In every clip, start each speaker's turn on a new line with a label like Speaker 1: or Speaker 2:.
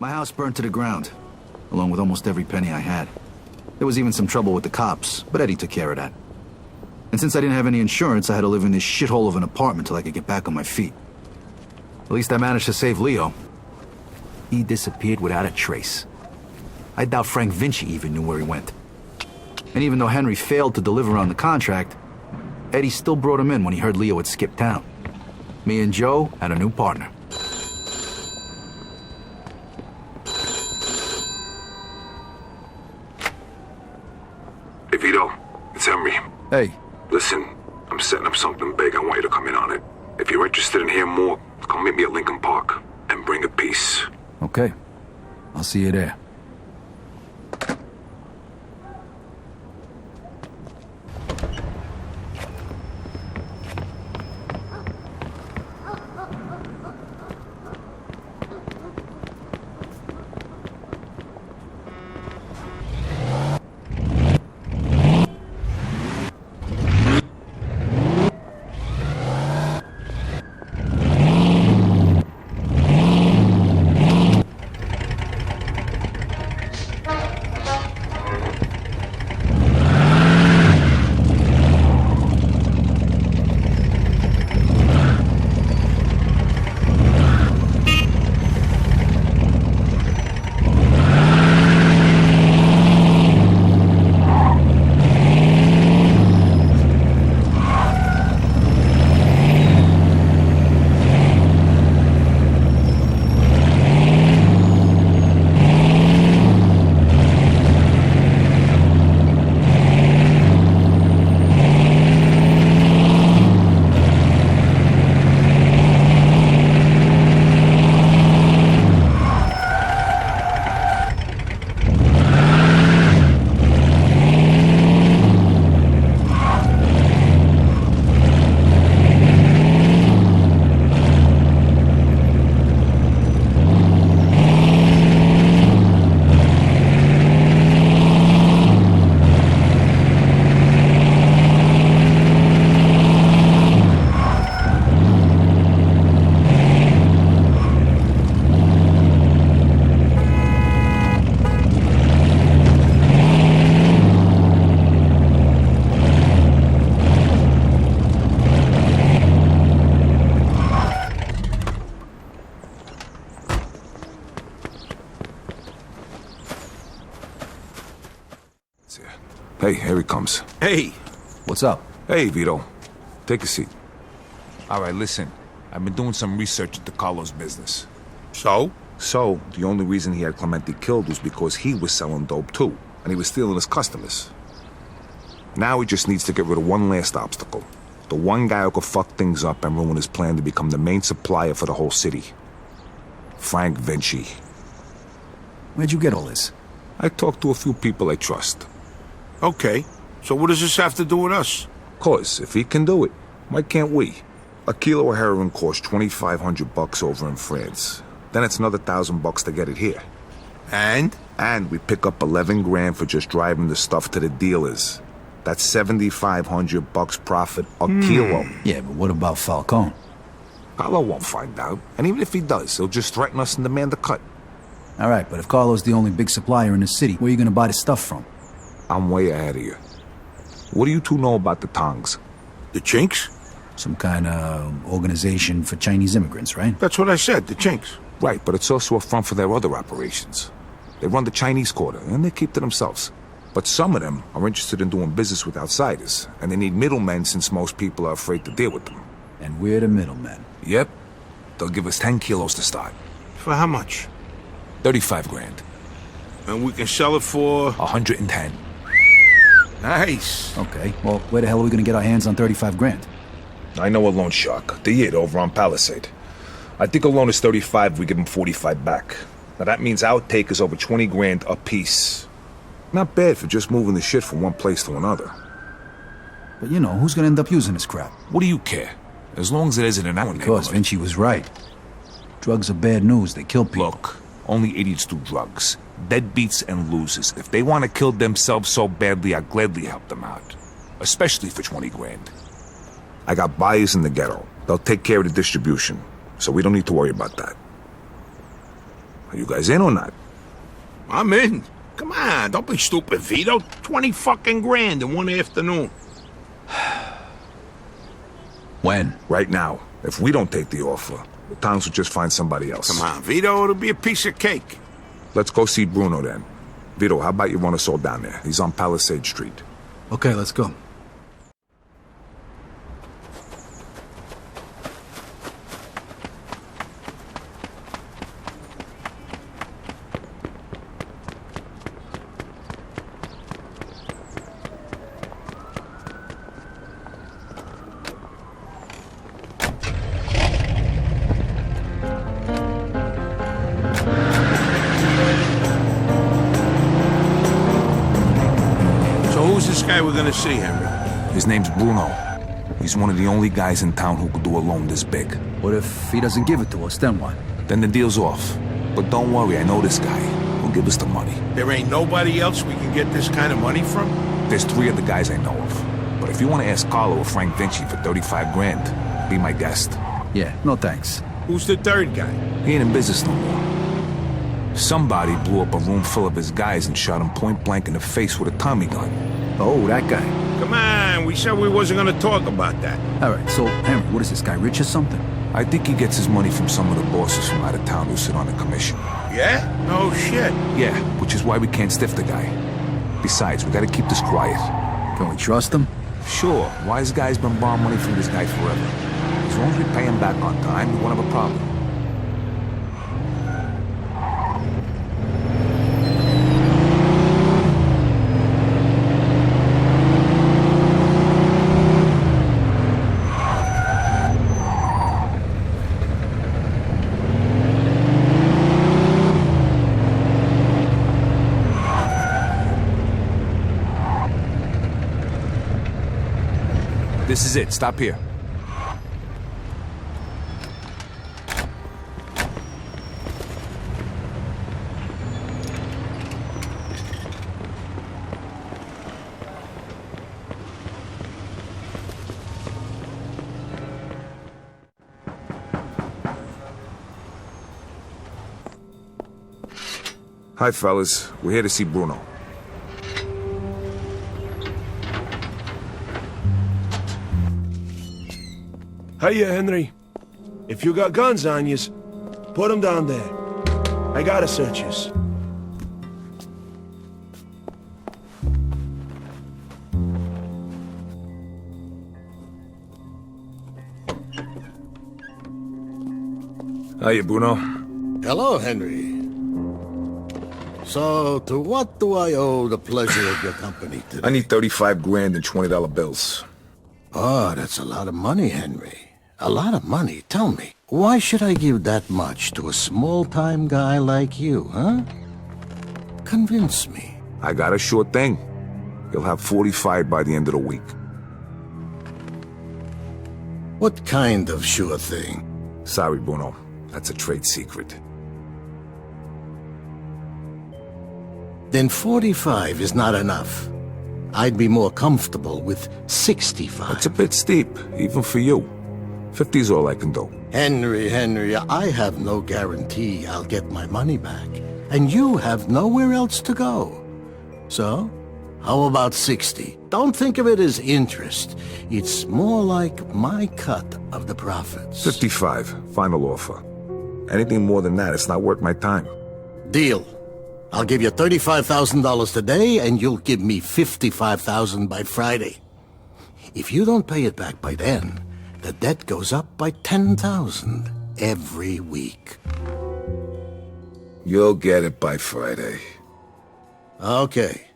Speaker 1: My house burned to the ground, along with almost every penny I had. There was even some trouble with the cops, but Eddie took care of that. And since I didn't have any insurance, I had to live in this shithole of an apartment till I could get back on my feet. At least I managed to save Leo. He disappeared without a trace. I doubt Frank Vinci even knew where he went. And even though Henry failed to deliver on the contract, Eddie still brought him in when he heard Leo had skipped town. Me and Joe had a new partner.
Speaker 2: Hey, Vito, it's Henry.
Speaker 1: Hey.
Speaker 2: Listen, I'm setting up something big. I want you to come in on it. If you're interested in hearing more, come meet me at Lincoln Park and bring a piece.
Speaker 1: Okay. I'll see you there.
Speaker 2: Hey, here he comes.
Speaker 3: Hey!
Speaker 1: What's up?
Speaker 2: Hey, Vito. Take a seat.
Speaker 3: All right, listen. I've been doing some research into Carlos' business.
Speaker 2: So, the only reason he had Clemente killed was because he was selling dope too, and he was stealing his customers. Now he just needs to get rid of one last obstacle. The one guy who could fuck things up and ruin his plan to become the main supplier for the whole city. Frank Vinci.
Speaker 1: Where'd you get all this?
Speaker 2: I talked to a few people I trust.
Speaker 4: Okay, so what does this have to do with us?
Speaker 2: 'Cause if he can do it, why can't we? A kilo of heroin costs $2,500 over in France. Then it's another $1,000 to get it here.
Speaker 4: And?
Speaker 2: And we pick up 11 grand for just driving the stuff to the dealers. That's $7,500 profit a kilo.
Speaker 1: Yeah, but what about Falcone?
Speaker 2: Carlo won't find out. And even if he does, he'll just threaten us and demand a cut.
Speaker 1: All right, but if Carlo's the only big supplier in the city, where are you gonna buy the stuff from?
Speaker 2: I'm way ahead of you. What do you two know about the Tongs?
Speaker 4: The Chinks?
Speaker 1: Some kind of organization for Chinese immigrants, right?
Speaker 4: That's what I said, the Chinks.
Speaker 2: Right, but it's also a front for their other operations. They run the Chinese quarter, and they keep to themselves. But some of them are interested in doing business with outsiders, and they need middlemen since most people are afraid to deal with them.
Speaker 1: And we're the middlemen.
Speaker 2: Yep. They'll give us 10 kilos to start.
Speaker 4: For how much?
Speaker 2: 35 grand.
Speaker 4: And we can sell it for...
Speaker 2: 110.
Speaker 4: Nice.
Speaker 1: Okay, well, where the hell are we gonna get our hands on 35 grand?
Speaker 2: I know a loan shark, the Yid over on Palisade. I think a loan is 35, we give him 45 back. Now that means our take is over 20 grand a piece. Not bad for just moving the shit from one place to another.
Speaker 1: But you know, who's gonna end up using this crap?
Speaker 2: What do you care? As long as it isn't in our neighborhood.
Speaker 1: Because Vinci was right. Drugs are bad news, they kill people.
Speaker 2: Look, only idiots do drugs. Deadbeats and losers. If they want to kill themselves so badly, I'll gladly help them out. Especially for 20 grand. I got buyers in the ghetto. They'll take care of the distribution, so we don't need to worry about that. Are you guys in or not?
Speaker 4: I'm in. Come on, don't be stupid, Vito. 20 fucking grand in one afternoon.
Speaker 1: When?
Speaker 2: Right now. If we don't take the offer, the towns will just find somebody else.
Speaker 4: Come on, Vito, it'll be a piece of cake.
Speaker 2: Let's go see Bruno then. Vito, how about you run us all down there? He's on Palisade Street.
Speaker 1: Okay, let's go.
Speaker 4: Who's this guy we're gonna see, Henry?
Speaker 2: His name's Bruno. He's one of the only guys in town who could do a loan this big.
Speaker 1: What if he doesn't give it to us, then what?
Speaker 2: Then the deal's off. But don't worry, I know this guy. He'll give us the money.
Speaker 4: There ain't nobody else we can get this kind of money from?
Speaker 2: There's 3 other guys I know of. But if you want to ask Carlo or Frank Vinci for 35 grand, be my guest.
Speaker 1: Yeah, no thanks.
Speaker 4: Who's the third guy?
Speaker 2: He ain't in business no more. Somebody blew up a room full of his guys and shot him point blank in the face with a Tommy gun.
Speaker 1: Oh, that guy.
Speaker 4: Come on, we said we wasn't gonna talk about that.
Speaker 1: All right, so, Henry, what is this guy, rich or something?
Speaker 2: I think he gets his money from some of the bosses from out of town who sit on a commission.
Speaker 4: Yeah? No shit.
Speaker 2: Yeah, which is why we can't stiff the guy. Besides, we gotta keep this quiet.
Speaker 1: Can we trust him?
Speaker 2: Sure, wise guy's been borrowing money from this guy forever. As long as we pay him back on time, we won't have a problem. This is it. Stop here. Hi, fellas. We're here to see Bruno.
Speaker 5: Hiya, Henry. If you got guns on yous, put them down there. I gotta search yous.
Speaker 2: Hiya, Bruno.
Speaker 6: Hello, Henry. So, to what do I owe the pleasure of your company today?
Speaker 2: I need 35 grand in $20 bills.
Speaker 6: Oh, that's a lot of money, Henry. A lot of money. Tell me, why should I give that much to a small-time guy like you, huh? Convince me.
Speaker 2: I got a sure thing. You'll have 45 by the end of the week.
Speaker 6: What kind of sure thing?
Speaker 2: Sorry, Bruno. That's a trade secret.
Speaker 6: Then 45 is not enough. I'd be more comfortable with 65.
Speaker 2: That's a bit steep, even for you. 50's all I can do.
Speaker 6: Henry, I have no guarantee I'll get my money back. And you have nowhere else to go. So, how about 60? Don't think of it as interest. It's more like my cut of the profits.
Speaker 2: 55, final offer. Anything more than that, it's not worth my time.
Speaker 6: Deal. I'll give you $35,000 today, and you'll give me $55,000 by Friday. If you don't pay it back by then, the debt goes up by $10,000 every week.
Speaker 2: You'll get it by Friday.
Speaker 6: Okay.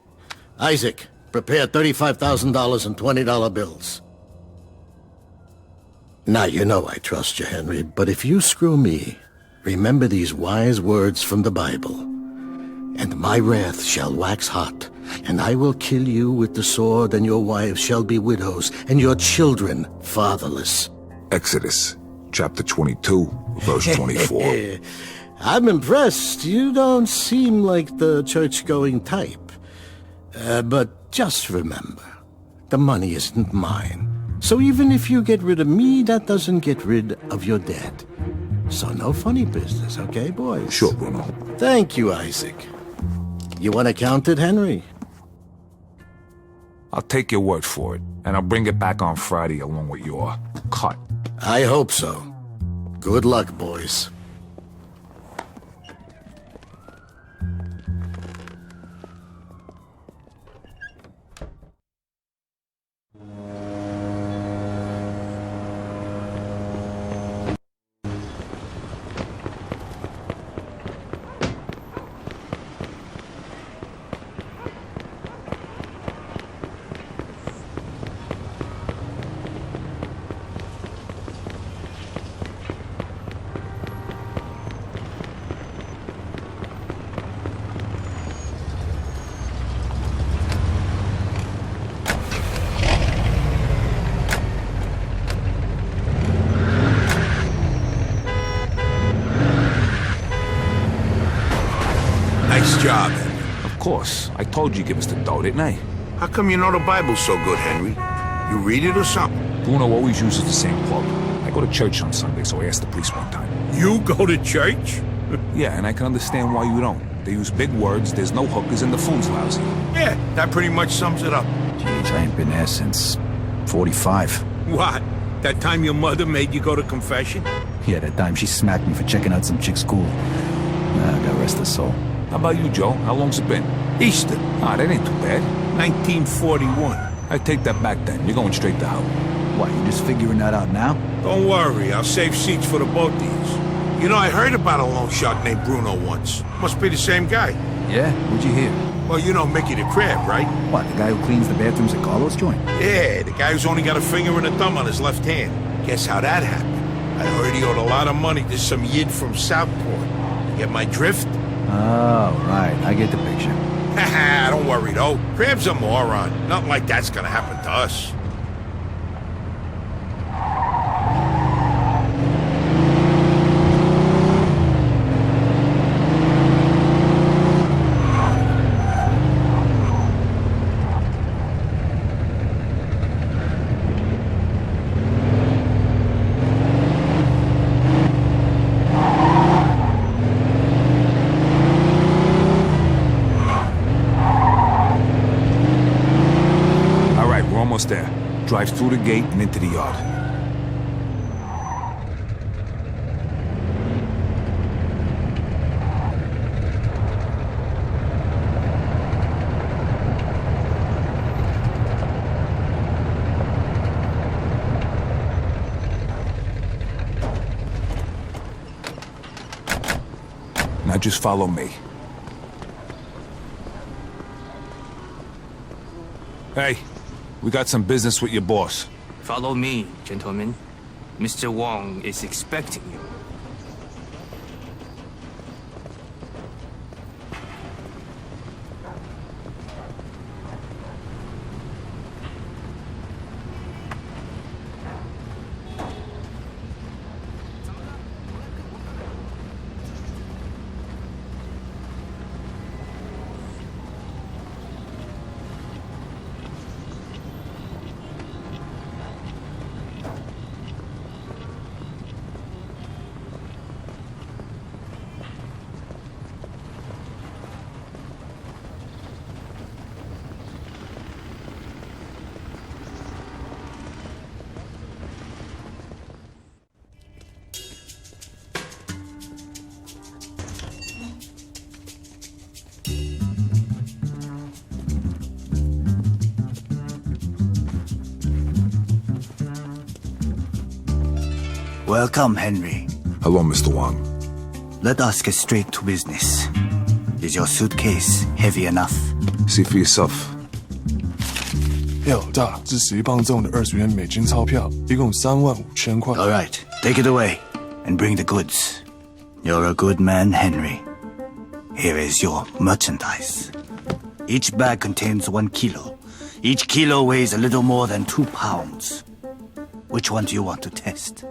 Speaker 6: Isaac, prepare $35,000 in $20 bills. Now, you know I trust you, Henry, but if you screw me, remember these wise words from the Bible. And my wrath shall wax hot, and I will kill you with the sword, and your wives shall be widows, and your children fatherless.
Speaker 2: Exodus, chapter 22, verse 24.
Speaker 6: I'm impressed. You don't seem like the church-going type. But just remember, the money isn't mine. So even if you get rid of me, that doesn't get rid of your debt. So no funny business, okay, boys?
Speaker 2: Sure, Bruno.
Speaker 6: Thank you, Isaac. You want to count it, Henry?
Speaker 3: I'll take your word for it, and I'll bring it back on Friday along with your cut.
Speaker 6: I hope so. Good luck, boys.
Speaker 4: Nice job, Henry.
Speaker 3: Of course. I told you give us the dough, didn't I?
Speaker 4: How come you know the Bible so good, Henry? You read it or something?
Speaker 3: Bruno always uses the same quote. I go to church on Sunday, so I asked the priest one time.
Speaker 4: You go to church?
Speaker 3: Yeah, and I can understand why you don't. They use big words, there's no hookers, and the food's lousy.
Speaker 4: Yeah, that pretty much sums it up.
Speaker 1: Jeez, I ain't been there since 45.
Speaker 4: What? That time your mother made you go to confession?
Speaker 1: Yeah, that time she smacked me for checking out some chick's school. God rest her soul.
Speaker 3: How about you, Joe? How long's it been?
Speaker 4: Easter,
Speaker 3: Ah, that ain't too bad.
Speaker 4: 1941.
Speaker 3: I take that back then. You're going straight to hell.
Speaker 1: What, you just figuring that out now?
Speaker 4: Don't worry, I'll save seats for the both of these. You know, I heard about a loan shark named Bruno once. Must be the same guy.
Speaker 1: Yeah? What'd you hear?
Speaker 4: Well, you know Mickey the Crab, right?
Speaker 1: What, the guy who cleans the bathrooms at Carlos' joint?
Speaker 4: Yeah, the guy who's only got a finger and a thumb on his left hand. Guess how that happened? I heard he owed a lot of money to some yid from Southport. You get my drift?
Speaker 1: Oh, right. I get the picture.
Speaker 4: Haha, don't worry though. Crab's a moron. Nothing like that's gonna happen to us.
Speaker 3: Almost there. Drive through the gate and into the yard. Now just follow me. Hey. We got some business with your boss.
Speaker 7: Follow me, gentlemen. Mr. Wong is expecting you.
Speaker 8: Welcome, Henry.
Speaker 2: Hello, Mr. Wong.
Speaker 8: Let us get straight to business. Is your suitcase heavy enough?
Speaker 2: See for yourself.
Speaker 9: 要大，这11磅重的20元美金钞票，一共35000块。
Speaker 8: All right, take it away and bring the goods. You're a good man, Henry. Here is your merchandise. Each bag contains 1 kilo. Each kilo weighs a little more than 2 pounds. Which one do you want to test?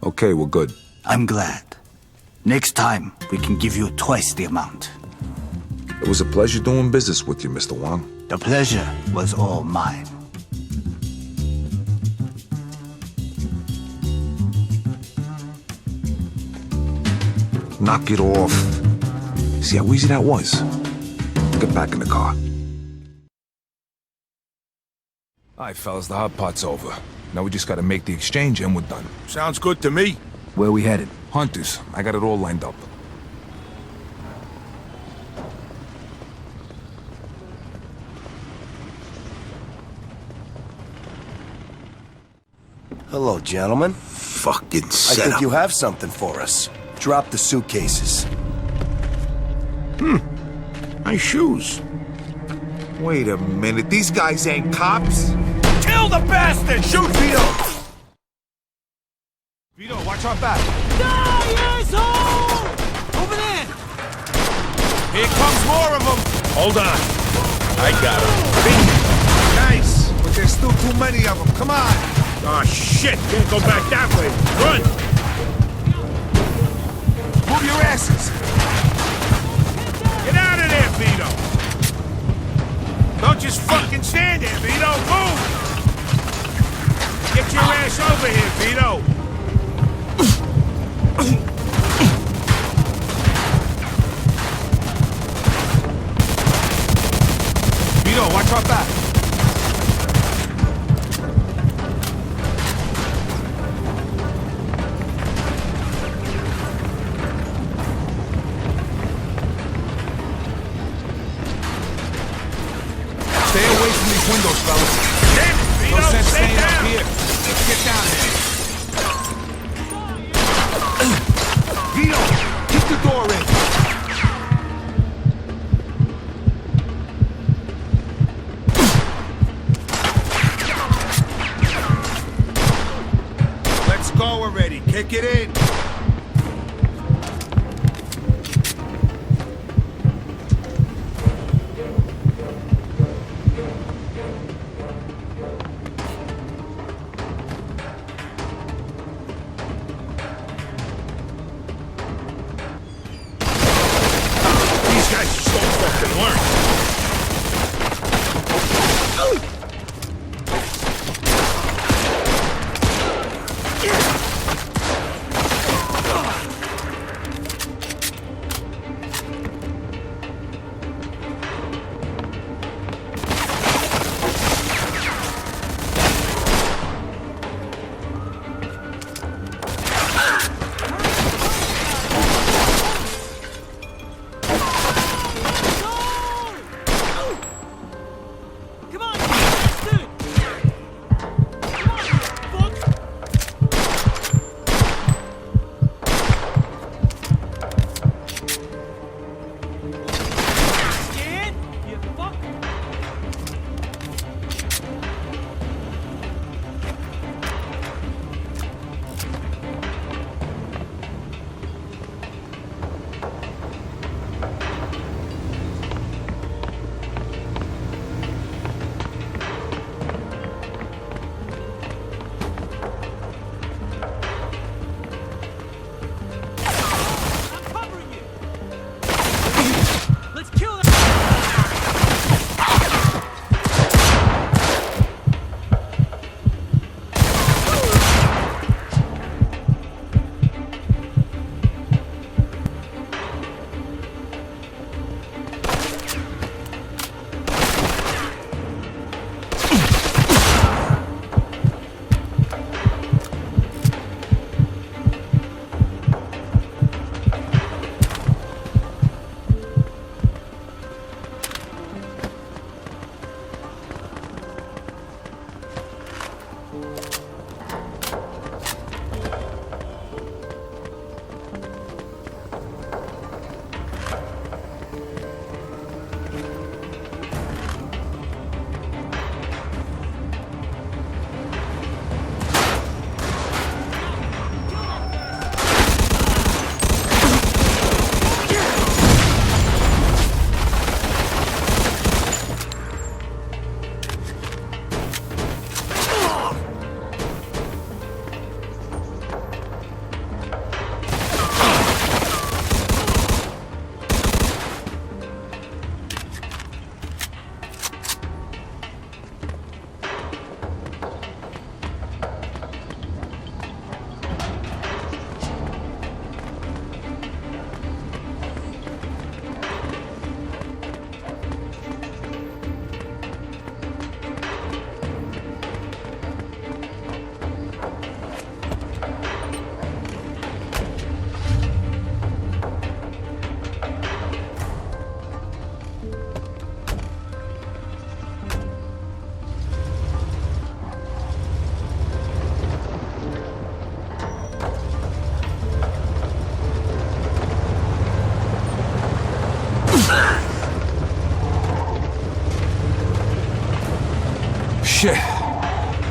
Speaker 2: Okay, we're good.
Speaker 8: I'm glad. Next time, we can give you twice the amount.
Speaker 2: It was a pleasure doing business with you, Mr. Wong.
Speaker 8: The pleasure was all mine.
Speaker 2: Knock it off. See how easy that was? Get back in the car.
Speaker 3: All right, fellas, the hot pot's over. Now we just gotta make the exchange and we're done.
Speaker 4: Sounds good to me.
Speaker 1: Where we headed?
Speaker 3: Hunters, I got it all lined up.
Speaker 10: Hello, gentlemen.
Speaker 4: Fucking
Speaker 10: I
Speaker 4: setup.
Speaker 10: think you have something for us. Drop the suitcases.
Speaker 4: My shoes.
Speaker 2: Wait a minute, these guys ain't cops?
Speaker 4: Kill the bastard! Shoot Vito!
Speaker 3: Vito, watch our back.
Speaker 7: Over there!
Speaker 3: Here comes more of them.
Speaker 4: Hold on. I got him.
Speaker 2: Nice, but there's still too many of them. Come on.
Speaker 4: Oh, shit. Can't go back that way. Run!
Speaker 3: Move your asses.
Speaker 4: Get out of there, Vito! Don't just fucking stand there, Vito! Move! Get your ass over here, Vito!
Speaker 3: Vito, watch our back. Stay away from these windows, fellas.
Speaker 4: Damn it, Vito!
Speaker 3: No sense
Speaker 4: Stay
Speaker 3: staying
Speaker 4: down!
Speaker 3: up here. Let's get down there. Vito, keep the door in.
Speaker 4: Let's go already. Kick it in. These guys just don't fucking learn.
Speaker 7: Come on, bastard! Come on, fuck! Scared? You fuck! I'm covering you! Let's kill them!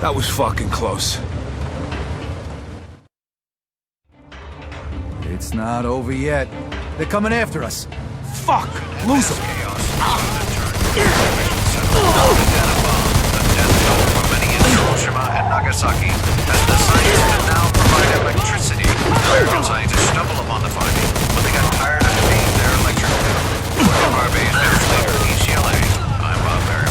Speaker 3: That was fucking close.
Speaker 1: It's not over yet. They're coming after us.
Speaker 3: Fuck! Lose him!
Speaker 11: Hiroshima and Nagasaki, as the science can now provide electricity. American scientists stumbled upon the finding when they got tired of feeding their electric bill. Barbie News Letter, UCLA. I'm Bob Merriman.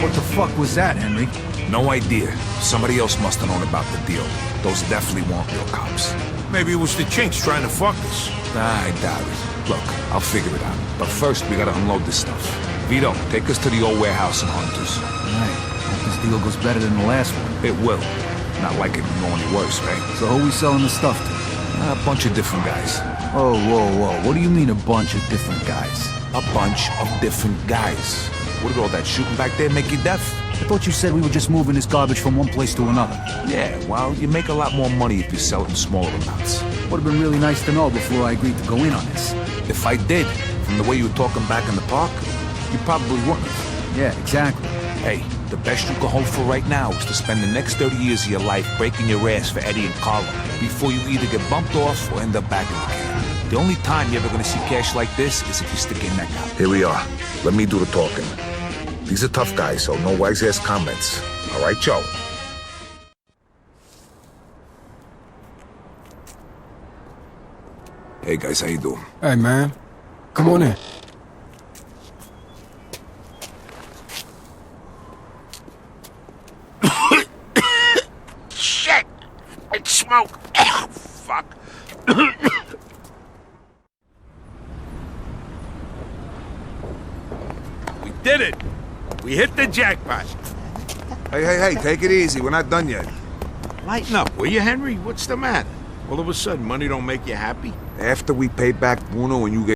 Speaker 1: What the fuck was that, Henry?
Speaker 3: No idea. Somebody else must have known about the deal. Those definitely weren't real cops.
Speaker 4: Maybe it was the chinks trying to fuck us.
Speaker 3: I doubt it. Look, I'll figure it out. But first, we gotta unload this stuff. Vito, take us to the old warehouse in Hunters.
Speaker 1: Right. Hope this deal goes better than the last one.
Speaker 3: It will. Not like it can go any worse, right?
Speaker 1: So who we selling the stuff to?
Speaker 3: A bunch of different guys.
Speaker 1: Whoa, whoa, whoa. What do you mean a bunch of different guys?
Speaker 3: A bunch of different guys. What did all that shooting back there make you deaf?
Speaker 1: I thought you said we were just moving this garbage from one place to another.
Speaker 3: Yeah, well, you make a lot more money if you sell it in smaller amounts.
Speaker 1: Would have been really nice to know before I agreed to go in on this.
Speaker 3: If I did, from the way you were talking back in the park, you probably wouldn't.
Speaker 1: Yeah, exactly.
Speaker 3: Hey, the best you can hope for right now is to spend the next 30 years of your life breaking your ass for Eddie and Carlo before you either get bumped off or end up back in the can. The only time you're ever going to see cash like this is if you stick your neck out.
Speaker 2: Here we are. Let me do the talking. These are tough guys, so no wise-ass comments. All right, Joe?
Speaker 3: Hey, guys, how you doing?
Speaker 9: Hey, man. Come on in.
Speaker 4: Shit! It's smoke! Fuck. We did it! We hit the jackpot.
Speaker 2: Hey, take it easy. We're not done yet.
Speaker 4: Lighten up, will you, Henry? What's the matter? All of a sudden, money don't make you happy?
Speaker 2: After we pay back Bruno and you get